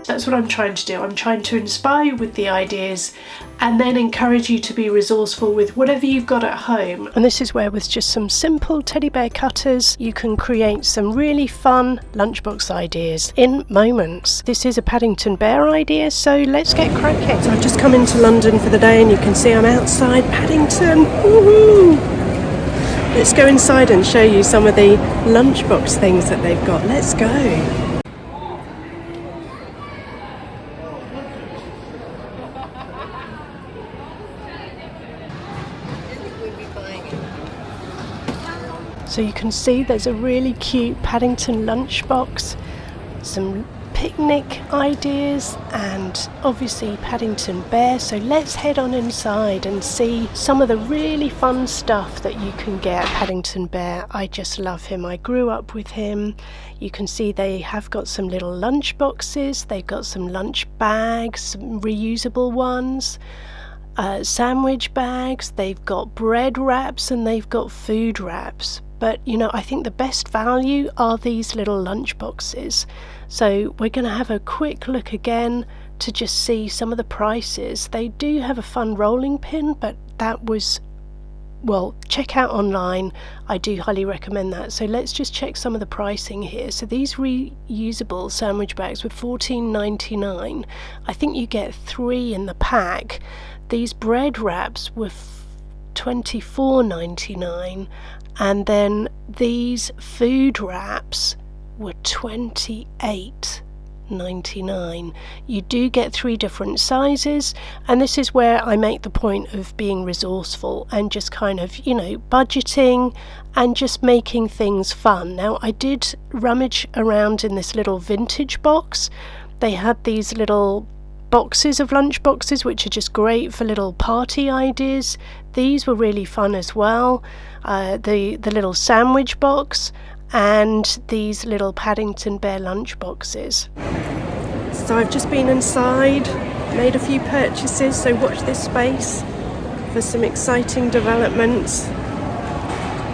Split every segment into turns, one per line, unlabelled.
That's what I'm trying to do. I'm trying to inspire you with the ideas and then encourage you to be resourceful with whatever you've got at home. And this is where, with just some simple teddy bear cutters, you can create some really fun lunchbox ideas in moments. This is a Paddington Bear idea, so let's get cracking. So I've just come into London for the day and you can see I'm outside Paddington. Woohoo! Let's go inside and show you some of the lunchbox things that they've got. Let's go. So you can see there's a really cute Paddington lunchbox, some picnic ideas, and obviously Paddington Bear. So let's head on inside and see some of the really fun stuff that you can get at Paddington Bear. I just love him. I grew up with him. You can see they have got some little lunch boxes. They've got some lunch bags, some reusable ones. Sandwich bags, they've got bread wraps, and they've got food wraps. But you know, I think the best value are these little lunch boxes. So we're going to have a quick look again to just see some of the prices. They do have a fun rolling pin, but that was, well, check out online. I do highly recommend that. So let's just check some of the pricing here. So these reusable sandwich bags were $14.99. I think you get 3 in the pack. These bread wraps were $24.99, and then these food wraps were $28.99. You do get 3 different sizes, and this is where I make the point of being resourceful and just kind of, you know, budgeting and just making things fun. Now, I did rummage around in this little vintage box. They had these little boxes of lunch boxes, which are just great for little party ideas. These were really fun as well. The little sandwich box and these little Paddington Bear lunch boxes. So I've just been inside, made a few purchases, so watch this space for some exciting developments.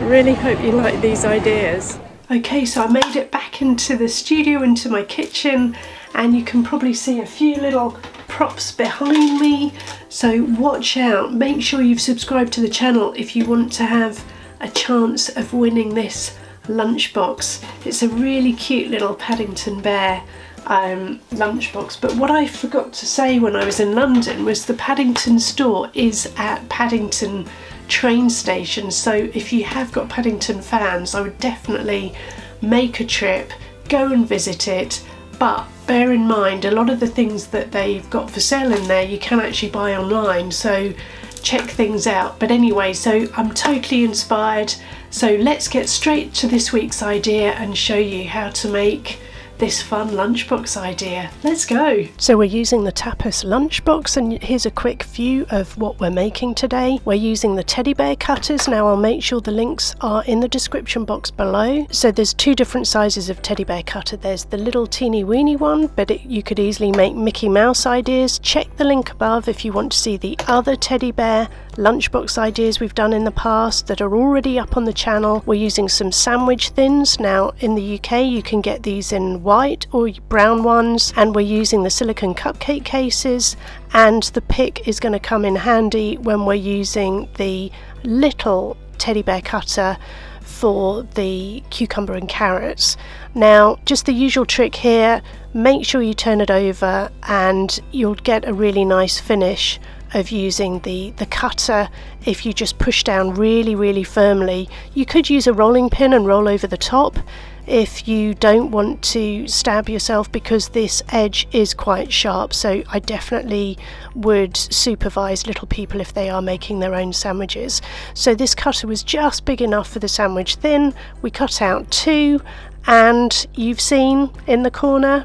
Really hope you like these ideas. Okay, so I made it back into the studio, into my kitchen, and you can probably see a few little props behind me, so watch out. Make sure you've subscribed to the channel if you want to have a chance of winning this lunchbox. It's a really cute little Paddington Bear lunchbox, but what I forgot to say when I was in London was the Paddington store is at Paddington Train Station, so if you have got Paddington fans, I would definitely make a trip, go and visit it. But bear in mind, a lot of the things that they've got for sale in there you can actually buy online, so check things out. But anyway, so I'm totally inspired, so let's get straight to this week's idea and show you how to make this fun lunchbox idea. Let's go. So we're using the tapas lunchbox, and here's a quick view of what we're making today. We're using the teddy bear cutters. Now I'll make sure the links are in the description box below. So there's 2 different sizes of teddy bear cutter. There's the little teeny weeny one, but you could easily make Mickey Mouse ideas. Check the link above if you want to see the other teddy bear lunchbox ideas we've done in the past that are already up on the channel. We're using some sandwich thins. Now in the UK you can get these in white or brown ones, and we're using the silicone cupcake cases, and the pick is going to come in handy when we're using the little teddy bear cutter for the cucumber and carrots. Now just the usual trick here, make sure you turn it over and you'll get a really nice finish of using the cutter. If you just push down really firmly, you could use a rolling pin and roll over the top if you don't want to stab yourself, because this edge is quite sharp. So I definitely would supervise little people if they are making their own sandwiches. So this cutter was just big enough for the sandwich thin. We cut out 2, and you've seen in the corner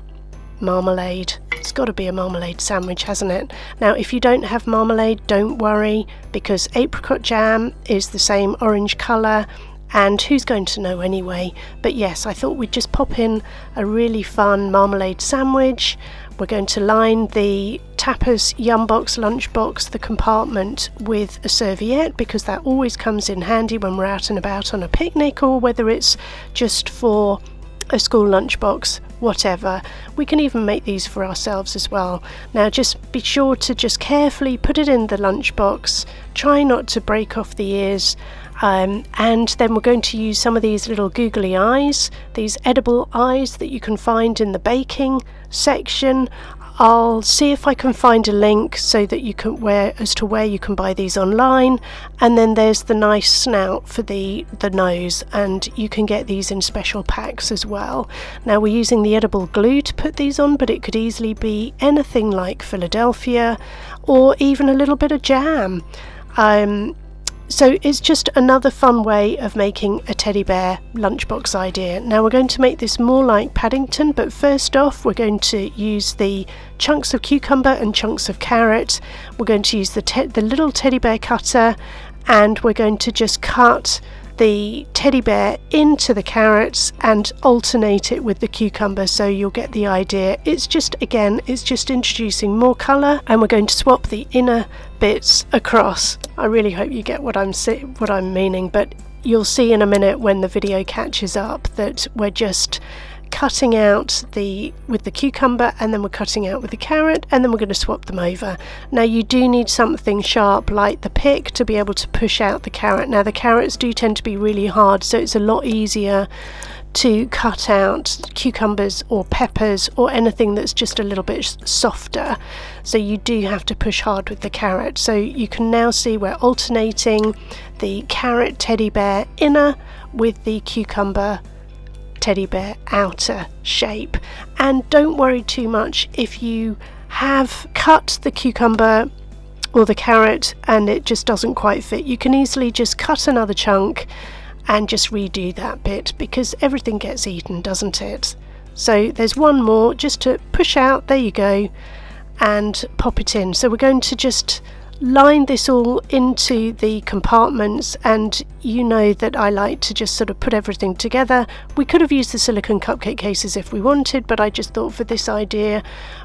marmalade. It's got to be a marmalade sandwich, hasn't it? Now if you don't have marmalade, don't worry, because apricot jam is the same orange colour, and who's going to know anyway? But yes, I thought we'd just pop in a really fun marmalade sandwich. We're going to line the tapas Yumbox lunchbox, the compartment, with a serviette, because that always comes in handy when we're out and about on a picnic, or whether it's just for a school lunchbox whatever. We can even make these for ourselves as well. Now just be sure to just carefully put it in the lunchbox, try not to break off the ears, and then we're going to use some of these little googly eyes, these edible eyes that you can find in the baking section. I'll see if I can find a link so that you can where you can buy these online. And then there's the nice snout for the nose, and you can get these in special packs as well. Now we're using the edible glue to put these on, but it could easily be anything like Philadelphia or even a little bit of jam. So it's just another fun way of making a teddy bear lunchbox idea. Now we're going to make this more like Paddington, but first off we're going to use the chunks of cucumber and chunks of carrot. We're going to use the little teddy bear cutter, and we're going to just cut the teddy bear into the carrots and alternate it with the cucumber, so you'll get the idea. It's just introducing more colour, and we're going to swap the inner bits across. I really hope you get what I'm meaning, but you'll see in a minute when the video catches up that we're just cutting out with the cucumber, and then we're cutting out with the carrot, and then we're going to swap them over. Now you do need something sharp like the pick to be able to push out the carrot. Now the carrots do tend to be really hard, so it's a lot easier to cut out cucumbers or peppers or anything that's just a little bit softer, so you do have to push hard with the carrot. So you can now see we're alternating the carrot teddy bear inner with the cucumber teddy bear outer shape. And don't worry too much if you have cut the cucumber or the carrot and it just doesn't quite fit. You can easily just cut another chunk and just redo that bit, because everything gets eaten, doesn't it? So there's one more just to push out, there you go, and pop it in. So we're going to just line this all into the compartments, and you know that I like to just sort of put everything together. We could have used the silicone cupcake cases if we wanted, but I just thought for this idea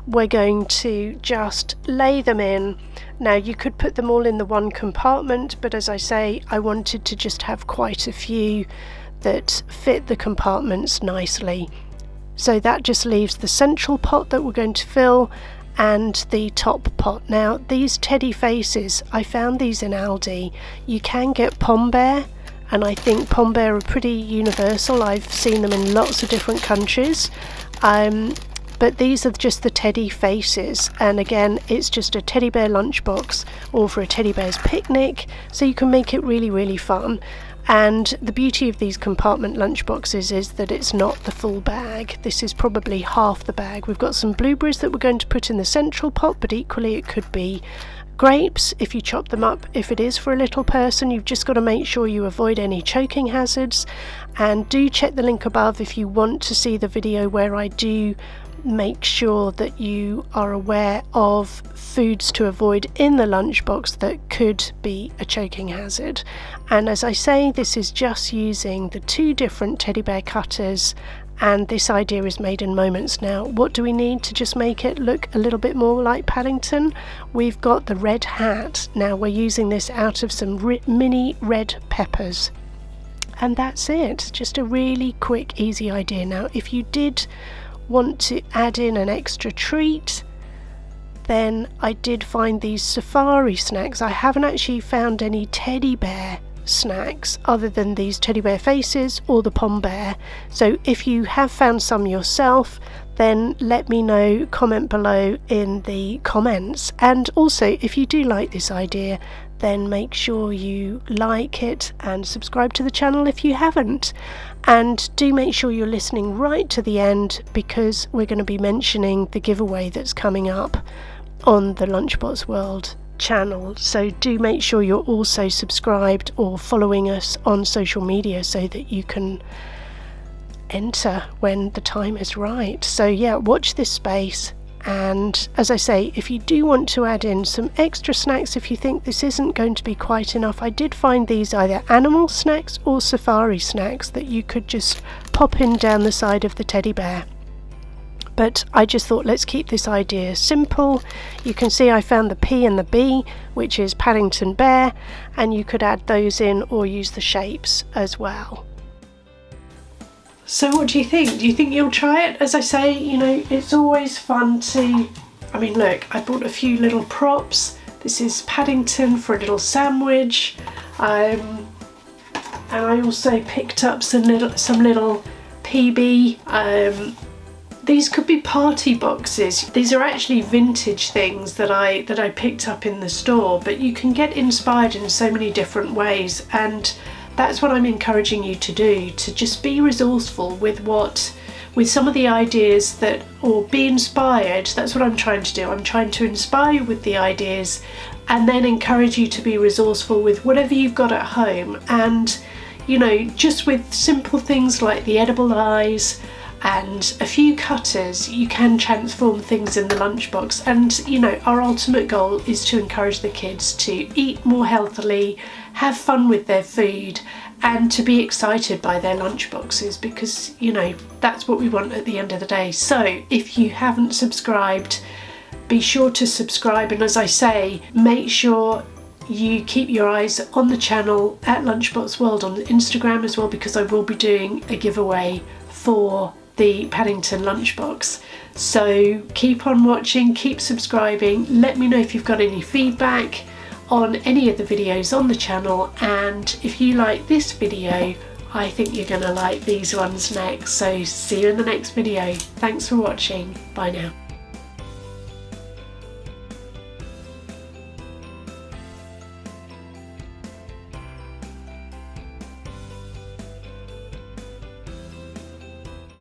we're going to just lay them in. Now you could put them all in the one compartment, but as I say, I wanted to just have quite a few that fit the compartments nicely. So that just leaves the central pot that we're going to fill and the top pot. Now these teddy faces, I found these in Aldi. You can get Pom Bear, and I think Pom Bear are pretty universal. I've seen them in lots of different countries, but these are just the teddy faces, and again it's just a teddy bear lunchbox or for a teddy bear's picnic, so you can make it really, really fun. And the beauty of these compartment lunchboxes is that it's not the full bag. This is probably half the bag. We've got some blueberries that we're going to put in the central pot, but equally it could be grapes if you chop them up. If it is for a little person, you've just got to make sure you avoid any choking hazards, and do check the link above if you want to see the video where I do make sure that you are aware of foods to avoid in the lunchbox that could be a choking hazard. And as I say, this is just using the two different teddy bear cutters, and this idea is made in moments. Now what do we need to just make it look a little bit more like Paddington? We've got the red hat. Now we're using this out of some mini red peppers, and that's it. Just a really quick, easy idea. Now if you did want to add in an extra treat, then I did find these safari snacks. I haven't actually found any teddy bear snacks other than these teddy bear faces or the Pom Bear. So if you have found some yourself, then let me know, comment below in the comments. And also if you do like this idea, then make sure you like it and subscribe to the channel if you haven't. And do make sure you're listening right to the end, because we're going to be mentioning the giveaway that's coming up on the Lunchbox World channel. So do make sure you're also subscribed or following us on social media so that you can enter when the time is right. So yeah, watch this space. And as I say, if you do want to add in some extra snacks, if you think this isn't going to be quite enough, I did find these either animal snacks or safari snacks that you could just pop in down the side of the teddy bear. But I just thought, let's keep this idea simple. You can see I found the P and the B, which is Paddington Bear, and you could add those in or use the shapes as well. So what do you think? Do you think you'll try it? As I say, you know, it's always fun to, I mean, look, I bought a few little props. This is Paddington for a little sandwich. And I also picked up some little PB. These could be party boxes. These are actually vintage things that I picked up in the store, but you can get inspired in so many different ways, and that's what I'm encouraging you to do, to just be resourceful with some of the ideas or be inspired. That's what I'm trying to do. I'm trying to inspire you with the ideas and then encourage you to be resourceful with whatever you've got at home. And, you know, just with simple things like the edible eyes and a few cutters, you can transform things in the lunchbox. And, you know, our ultimate goal is to encourage the kids to eat more healthily, have fun with their food, and to be excited by their lunchboxes, because, you know, that's what we want at the end of the day. So if you haven't subscribed, be sure to subscribe, and as I say, make sure you keep your eyes on the channel at Lunchbox World on Instagram as well, because I will be doing a giveaway for the Paddington lunchbox. So keep on watching, keep subscribing, let me know if you've got any feedback on any of the videos on the channel, and if you like this video, I think you're gonna like these ones next. So see you in the next video. Thanks for watching. Bye now.